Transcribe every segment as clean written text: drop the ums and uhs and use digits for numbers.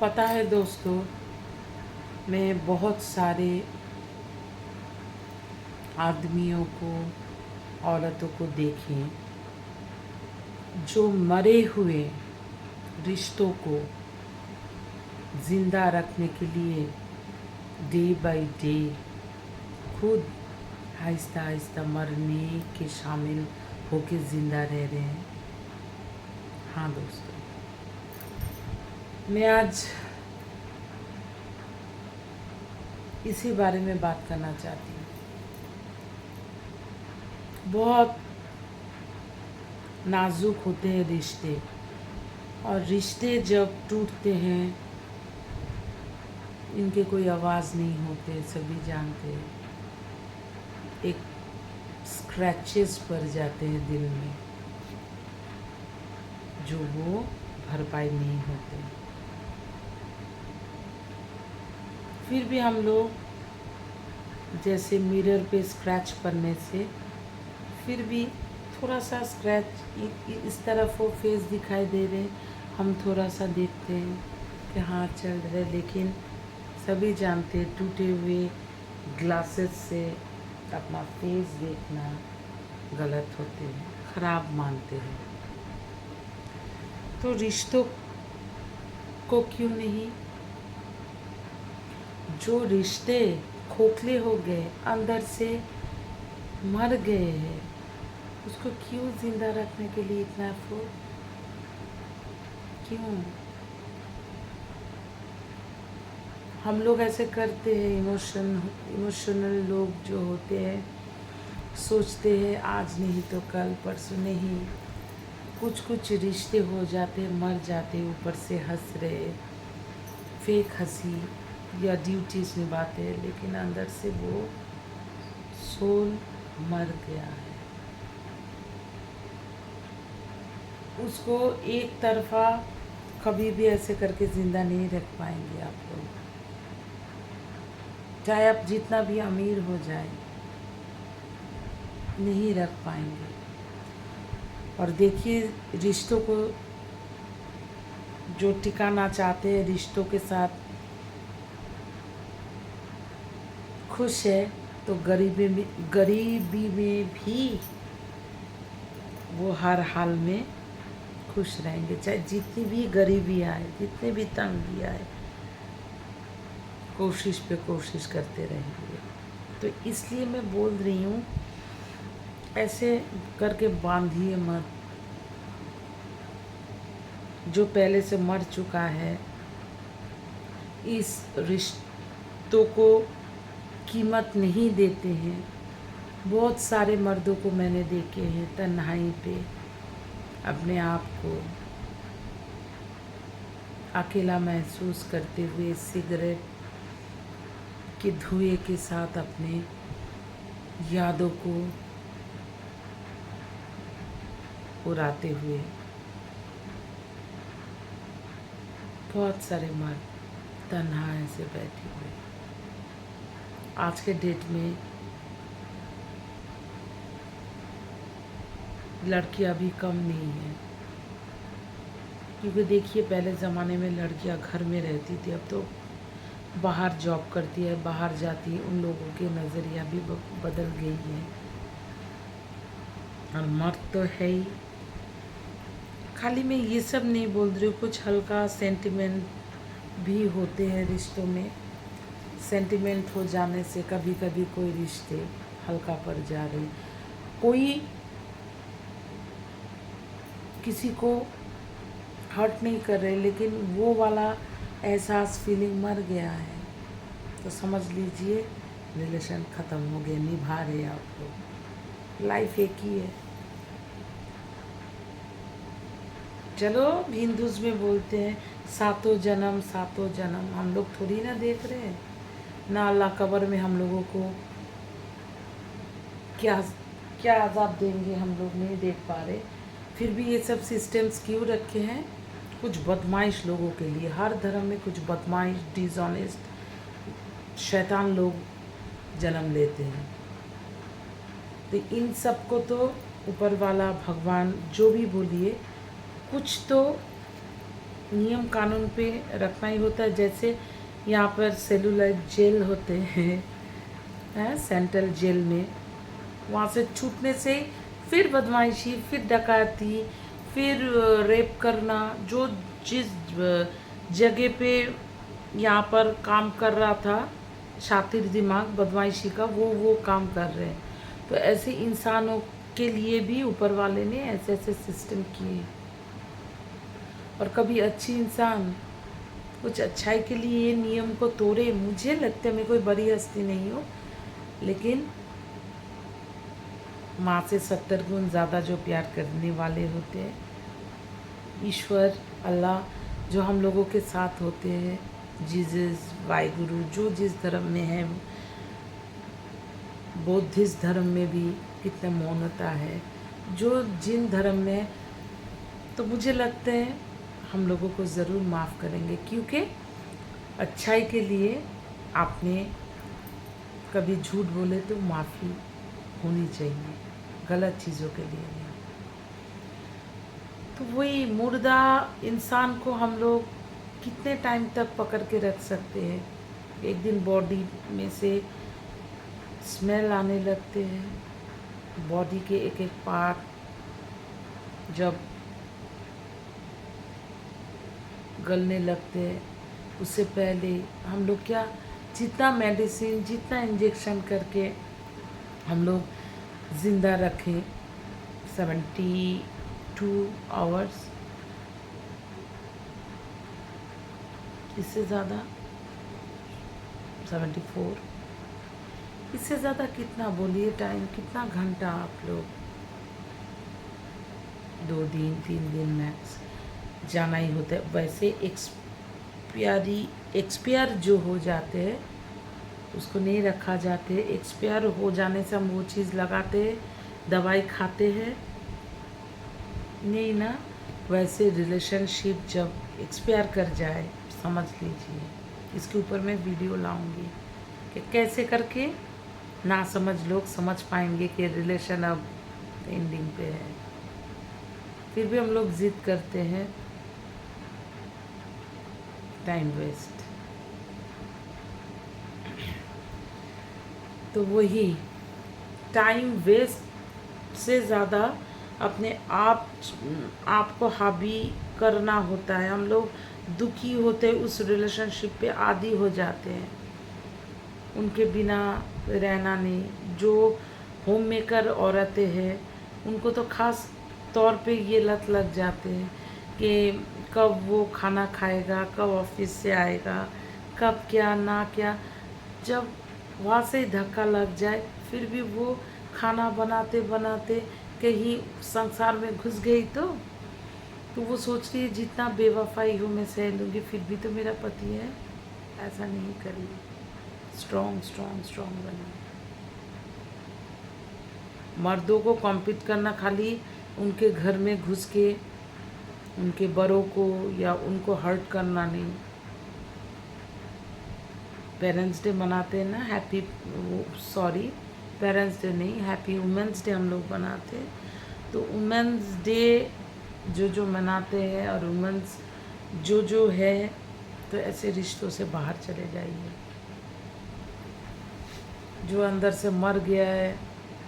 पता है दोस्तों, मैं बहुत सारे आदमियों को, औरतों को देखे जो मरे हुए रिश्तों को ज़िंदा रखने के लिए डे बाय डे खुद आहिस्ता आहिस्ता मरने के शामिल होके ज़िंदा रह रहे हैं। हाँ दोस्तों, मैं आज इसी बारे में बात करना चाहती हूँ। बहुत नाजुक होते हैं रिश्ते, और रिश्ते जब टूटते हैं इनके कोई आवाज़ नहीं होते, सभी जानते हैं। एक स्क्रैचेस पड़ जाते हैं दिल में जो वो भरपाई नहीं होते। फिर भी हम लोग जैसे मिरर पे स्क्रैच पड़ने से फिर भी थोड़ा सा स्क्रैच इस तरफ वो फेस दिखाई दे रहे, हम थोड़ा सा देखते हैं कि हाँ चल रहे, लेकिन सभी जानते हैं टूटे हुए ग्लासेस से अपना फेस देखना गलत होते हैं, ख़राब मानते हैं। तो रिश्तों को क्यों नहीं, जो रिश्ते खोखले हो गए, अंदर से मर गए हैं, उसको क्यों ज़िंदा रखने के लिए इतना एफर्ट क्यों? हम लोग ऐसे करते हैं। इमोशनल लोग जो होते हैं सोचते हैं आज नहीं तो कल, परसों नहीं। कुछ कुछ रिश्ते हो जाते, मर जाते, ऊपर से हंस रहे, फेक हंसी या ड्यूटीज निभाते हैं, लेकिन अंदर से वो सोल मर गया है। उसको एक तरफा कभी भी ऐसे करके ज़िंदा नहीं रख पाएंगे आप लोग, चाहे आप जितना भी अमीर हो जाए, नहीं रख पाएंगे। और देखिए, रिश्तों को जो टिकाना चाहते हैं, रिश्तों के साथ खुश है, तो गरीबी में भी वो हर हाल में खुश रहेंगे, चाहे जितनी भी गरीबी आए, जितने भी तंगी आए, कोशिश पे कोशिश करते रहेंगे। तो इसलिए मैं बोल रही हूँ, ऐसे करके बांधिए मत। जो पहले से मर चुका है, इस रिश्तों को कीमत नहीं देते हैं। बहुत सारे मर्दों को मैंने देखे हैं तन्हाई पे अपने आप को अकेला महसूस करते हुए, सिगरेट के धुएं के साथ अपने यादों को उड़ाते हुए। बहुत सारे मर्द तन्हा ऐसे बैठे हुए। आज के डेट में लड़कियां भी कम नहीं हैं, क्योंकि देखिए पहले ज़माने में लड़कियां घर में रहती थी, अब तो बाहर जॉब करती है, बाहर जाती है। उन लोगों के नज़रिया भी बदल गई है। और मर्द तो है ही। खाली मैं ये सब नहीं बोल रही हूँ, कुछ हल्का सेंटिमेंट भी होते हैं रिश्तों में। सेंटिमेंट हो जाने से कभी कभी कोई रिश्ते हल्का पड़ जा रहे, कोई किसी को हर्ट नहीं कर रहे, लेकिन वो वाला एहसास, फीलिंग मर गया है, तो समझ लीजिए रिलेशन ख़त्म हो गया। निभा रहे आप लोग, लाइफ एक ही है। चलो हिंदूज में बोलते हैं सातों जन्म सातों जन्म, हम लोग थोड़ी ना देख रहे हैं ना अल्लाह कब्र में हम लोगों को क्या क्या अज़ाब देंगे, हम लोग नहीं देख पा रहे। फिर भी ये सब सिस्टम्स क्यों रखे हैं? कुछ बदमाइश लोगों के लिए। हर धर्म में कुछ बदमाइश, डिसऑनेस्ट, शैतान लोग जन्म लेते हैं। तो इन सब को तो ऊपर वाला, भगवान, जो भी बोलिए, कुछ तो नियम कानून पे रखना ही होता है। जैसे यहाँ पर सेलुलाइट जेल होते हैं सेंट्रल जेल में, वहाँ से छूटने से फिर बदमाशी, फिर डकैती, फिर रेप करना, जो जिस जगह पे यहाँ पर काम कर रहा था शातिर दिमाग बदमाशी का, वो काम कर रहे हैं। तो ऐसे इंसानों के लिए भी ऊपर वाले ने ऐसे ऐसे सिस्टम किए। और कभी अच्छी इंसान कुछ अच्छाई के लिए ये नियम को तोड़े, मुझे लगता है मैं कोई बड़ी हस्ती नहीं हूँ, लेकिन माँ से 70 गुण ज़्यादा जो प्यार करने वाले होते हैं, ईश्वर अल्लाह जो हम लोगों के साथ होते हैं, जीसस वाहिगुरु जो जिस धर्म में है, बौद्धिस्ट धर्म में भी कितने मौनता है, जो जिन धर्म में, तो मुझे लगता है हम लोगों को ज़रूर माफ़ करेंगे, क्योंकि अच्छाई के लिए आपने कभी झूठ बोले तो माफ़ी होनी चाहिए, गलत चीज़ों के लिए नहीं। तो वही मुर्दा इंसान को हम लोग कितने टाइम तक पकड़ के रख सकते हैं? एक दिन बॉडी में से स्मेल आने लगते हैं, बॉडी के एक एक पार्ट जब गलने लगते हैं, उससे पहले हम लोग क्या, जितना मेडिसिन, जितना इंजेक्शन करके हम लोग ज़िंदा रखें 72 आवर्स, इससे ज़्यादा 74, इससे ज़्यादा कितना बोलिए टाइम, कितना घंटा आप लोग, 2 दिन 3 दिन मैक्स जाना ही होता है। वैसे एक्सपायर जो हो जाते हैं उसको नहीं रखा जाते, एक्सपायर हो जाने से हम वो चीज़ लगाते हैं, दवाई खाते हैं, नहीं ना। वैसे रिलेशनशिप जब एक्सपायर कर जाए, समझ लीजिए, इसके ऊपर मैं वीडियो लाऊंगी कि कैसे करके ना समझ लोग समझ पाएंगे कि रिलेशन अब एंडिंग पे है, फिर भी हम लोग जिद करते हैं, टाइम वेस्ट। तो वही टाइम वेस्ट से ज़्यादा अपने आप को हावी करना होता है। हम लोग दुखी होते उस रिलेशनशिप पे आदी हो जाते हैं, उनके बिना रहना नहीं। जो होम मेकर औरतें हैं उनको तो ख़ास तौर पे ये लत लग जाते हैं कि कब वो खाना खाएगा, कब ऑफिस से आएगा, कब क्या ना क्या। जब वहाँ से धक्का लग जाए फिर भी वो खाना बनाते बनाते कहीं संसार में घुस गई तो वो सोच रही है जितना बेवफाई हो मैं सह लूँगी, फिर भी तो मेरा पति है। ऐसा नहीं करिए, स्ट्रॉन्ग स्ट्रॉन्ग स्ट्रॉन्ग बनिए। मर्दों को कॉम्पीट करना खाली उनके घर में घुस के उनके बड़ों को या उनको हर्ट करना नहीं। पेरेंट्स डे मनाते हैं ना, पेरेंट्स डे नहीं, हैप्पी वुमेंस डे हम लोग मनाते हैं। तो वुमेंस डे जो मनाते हैं और वुमेंस जो है, तो ऐसे रिश्तों से बाहर चले जाइए। जो अंदर से मर गया है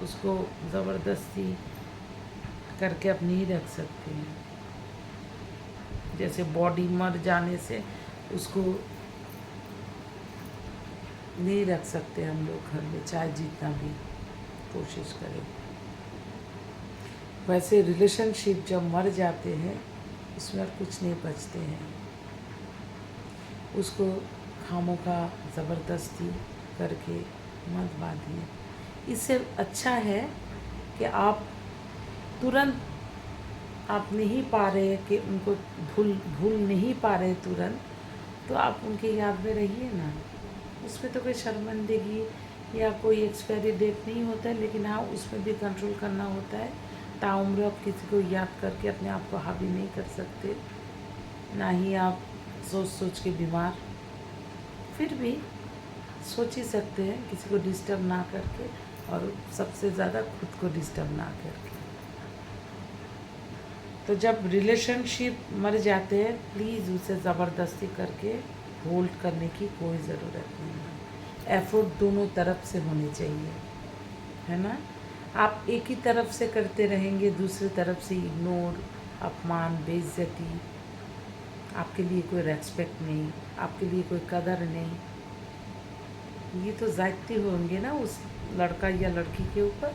उसको ज़बरदस्ती करके आप नहीं रख सकते हैं। जैसे बॉडी मर जाने से उसको नहीं रख सकते हम लोग घर में, चाहे जितना भी कोशिश करें। वैसे रिलेशनशिप जब मर जाते हैं उसमें कुछ नहीं बचते हैं, उसको खामों का ज़बरदस्ती करके मत बांधिए। इससे अच्छा है कि आप तुरंत, आप नहीं पा रहे कि उनको भूल नहीं पा रहे तुरंत, तो आप उनकी याद में रहिए ना। उसमें तो कोई शर्मिंदगी या कोई एक्सपायरी डेट नहीं होता है, लेकिन हाँ उसमें भी कंट्रोल करना होता है। ताउम्र आप किसी को याद करके अपने आप को हावी नहीं कर सकते, ना ही आप सोच सोच के बीमार, फिर भी सोच ही सकते हैं किसी को डिस्टर्ब ना करके, और सबसे ज़्यादा खुद को डिस्टर्ब ना करके। तो जब रिलेशनशिप मर जाते हैं, प्लीज़ उसे ज़बरदस्ती करके होल्ड करने की कोई ज़रूरत नहीं है। एफर्ट दोनों तरफ से होनी चाहिए, है ना। आप एक ही तरफ से करते रहेंगे, दूसरी तरफ से इग्नोर, अपमान, बेइज्जती, आपके लिए कोई रेस्पेक्ट नहीं, आपके लिए कोई कदर नहीं, ये तो ज़्यादती होंगे ना उस लड़का या लड़की के ऊपर।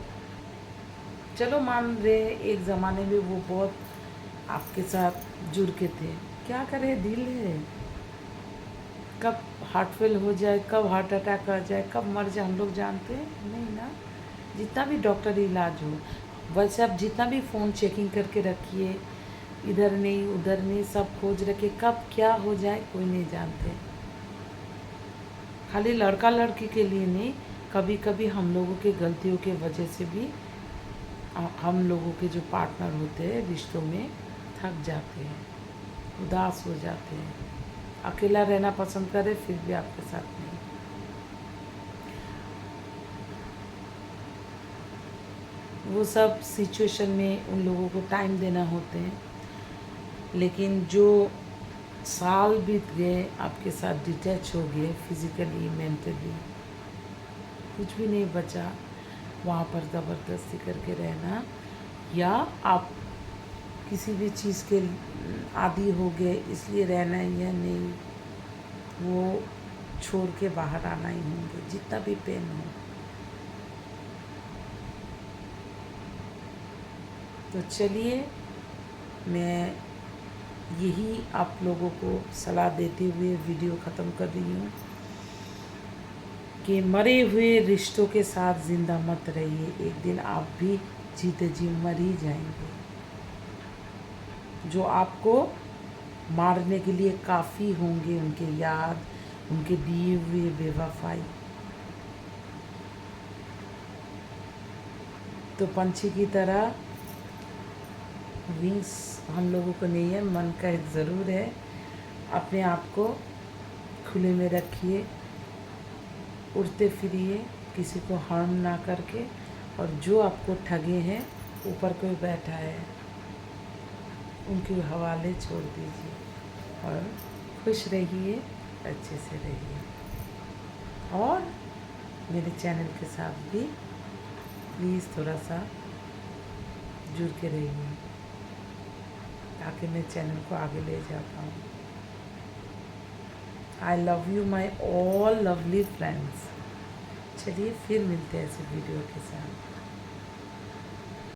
चलो मान रहे एक ज़माने में वो बहुत आपके साथ जुड़ के थे, क्या करें, दिल है, कब हार्ट फेल हो जाए, कब हार्ट अटैक आ जाए, कब मर जाए, हम लोग जानते हैं नहीं ना। जितना भी डॉक्टरी इलाज हो, वैसे आप जितना भी फ़ोन चेकिंग करके रखिए, इधर नहीं उधर नहीं, सब खोज रखिए, कब क्या हो जाए कोई नहीं जानते। खाली लड़का लड़की के लिए नहीं, कभी कभी हम लोगों के गलतियों के वजह से भी हम लोगों के जो पार्टनर होते हैं रिश्तों में थक जाते हैं, उदास हो जाते हैं, अकेला रहना पसंद करे फिर भी आपके साथ नहीं। वो सब सिचुएशन में उन लोगों को टाइम देना होते हैं, लेकिन जो साल बीत गए आपके साथ डिटैच हो गए फिज़िकली मेंटली, कुछ भी नहीं बचा, वहाँ पर ज़बरदस्ती करके रहना, या आप किसी भी चीज़ के आदी हो गए इसलिए रहना ही है, नहीं, वो छोड़ के बाहर आना ही होंगे जितना भी पेन हो। तो चलिए, मैं यही आप लोगों को सलाह देते हुए वीडियो ख़त्म कर रही हूँ कि मरे हुए रिश्तों के साथ ज़िंदा मत रहिए, एक दिन आप भी जीते जी मर ही जाएंगे। जो आपको मारने के लिए काफ़ी होंगे, उनके याद, उनके दिए हुए बेवफाई। तो पंछी की तरह विंग्स हम लोगों को नहीं है, मन का ज़रूर है। अपने आप को खुले में रखिए, उड़ते फिरिए, किसी को हार्म ना करके, और जो आपको ठगे हैं, ऊपर कोई बैठा है, उनके हवाले छोड़ दीजिए और खुश रहिए, अच्छे से रहिए। और मेरे चैनल के साथ भी प्लीज़ थोड़ा सा जुड़ के रहिए ताकि मैं चैनल को आगे ले जा पाऊँ। I love you my all lovely friends. चलिए फिर मिलते हैं ऐसे वीडियो के साथ।